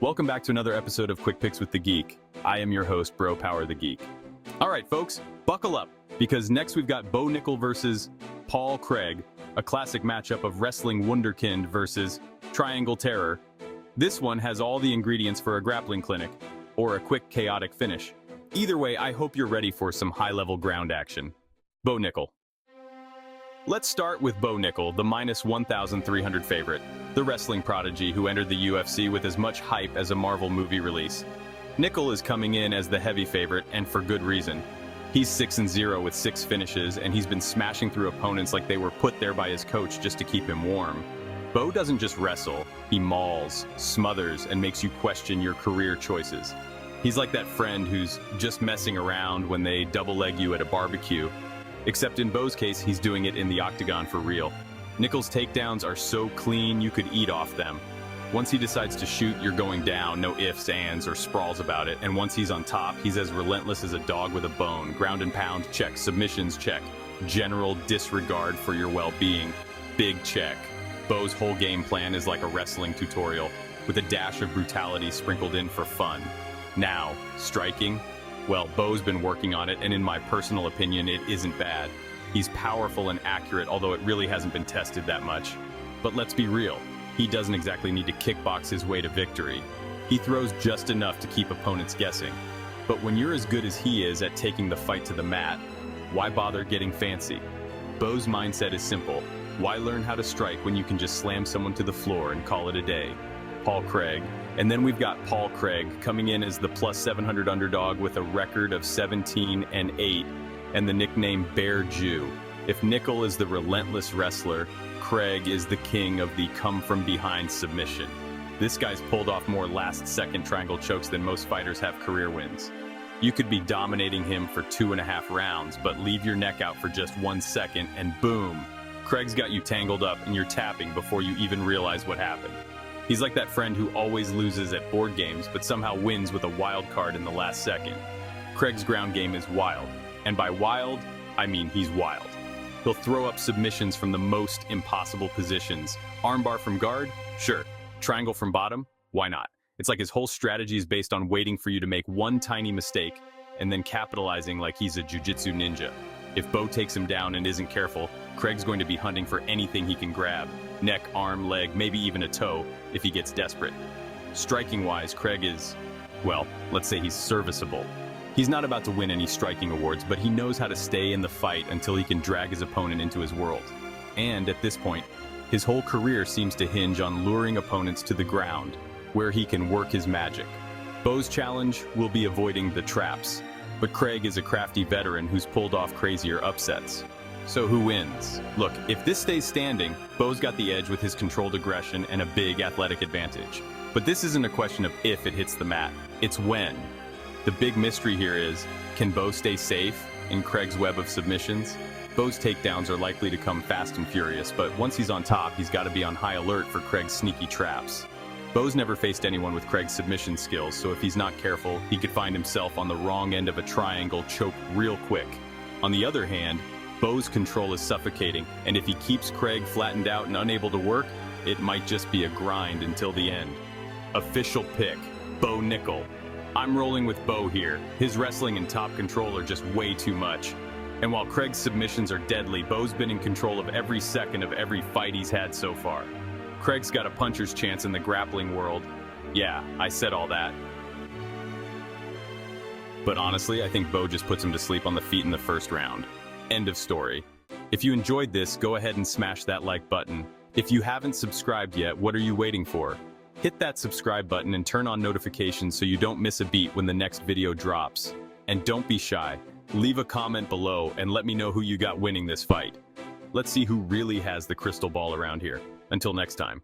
Welcome back to another episode of Quick Picks with the Geek. I am your host, Bro Power the Geek. All right, folks, buckle up, because next we've got Bo Nickal versus Paul Craig, a classic matchup of wrestling wunderkind versus Triangle Terror. This one has all the ingredients for a grappling clinic, or a quick, chaotic finish. Either way, I hope you're ready for some high-level ground action. Bo Nickal. Let's start with Bo Nickal, the minus 1,300 favorite, the wrestling prodigy who entered the UFC with as much hype as a Marvel movie release. Nickal is coming in as the heavy favorite, and for good reason. He's 6-0 with 6 finishes, and he's been smashing through opponents like they were put there by his coach just to keep him warm. Bo doesn't just wrestle, he mauls, smothers, and makes you question your career choices. He's like that friend who's just messing around when they double-leg you at a barbecue. Except in Bo's case, he's doing it in the octagon for real. Nickal's takedowns are so clean you could eat off them. Once he decides to shoot, you're going down, no ifs, ands, or sprawls about it. And once he's on top, he's as relentless as a dog with a bone. Ground and pound, check. Submissions, check. General disregard for your well-being, big check. Bo's whole game plan is like a wrestling tutorial, with a dash of brutality sprinkled in for fun. Now, striking? Well, Bo's been working on it, and in my personal opinion, it isn't bad. He's powerful and accurate, although it really hasn't been tested that much. But let's be real, he doesn't exactly need to kickbox his way to victory. He throws just enough to keep opponents guessing. But when you're as good as he is at taking the fight to the mat, why bother getting fancy? Bo's mindset is simple. Why learn how to strike when you can just slam someone to the floor and call it a day? Paul Craig. And then we've got Paul Craig coming in as the plus 700 underdog with a record of 17-8 and the nickname Bear Jew. If Nickal is the relentless wrestler, Craig is the king of the come-from-behind submission. This guy's pulled off more last-second triangle chokes than most fighters have career wins. You could be dominating him for 2.5 rounds, but leave your neck out for just 1 second and boom, Craig's got you tangled up and you're tapping before you even realize what happened. He's like that friend who always loses at board games but somehow wins with a wild card in the last second. Craig's ground game is wild, and by wild, I mean he's wild. He'll throw up submissions from the most impossible positions. Armbar from guard? Sure. Triangle from bottom? Why not? It's like his whole strategy is based on waiting for you to make one tiny mistake and then capitalizing like he's a jiu-jitsu ninja. If Bo takes him down and isn't careful, Craig's going to be hunting for anything he can grab. Neck, arm, leg, maybe even a toe, if he gets desperate. Striking-wise, Craig is, well, let's say he's serviceable. He's not about to win any striking awards, but he knows how to stay in the fight until he can drag his opponent into his world. And at this point, his whole career seems to hinge on luring opponents to the ground, where he can work his magic. Bo's challenge will be avoiding the traps, but Craig is a crafty veteran who's pulled off crazier upsets. So who wins? Look, if this stays standing, Bo's got the edge with his controlled aggression and a big athletic advantage. But this isn't a question of if it hits the mat, it's when. The big mystery here is, can Bo stay safe in Craig's web of submissions? Bo's takedowns are likely to come fast and furious, but once he's on top, he's got to be on high alert for Craig's sneaky traps. Bo's never faced anyone with Craig's submission skills, so if he's not careful, he could find himself on the wrong end of a triangle choke real quick. On the other hand, Bo's control is suffocating, and if he keeps Craig flattened out and unable to work, it might just be a grind until the end. Official pick, Bo Nickal. I'm rolling with Bo here. His wrestling and top control are just way too much. And while Craig's submissions are deadly, Bo's been in control of every second of every fight he's had so far. Craig's got a puncher's chance in the grappling world. Yeah, I said all that. But honestly, I think Bo just puts him to sleep on the feet in the first round. End of story. If you enjoyed this, go ahead and smash that like button. If you haven't subscribed yet, what are you waiting for? Hit that subscribe button and turn on notifications so you don't miss a beat when the next video drops. And don't be shy. Leave a comment below and let me know who you got winning this fight. Let's see who really has the crystal ball around here. Until next time.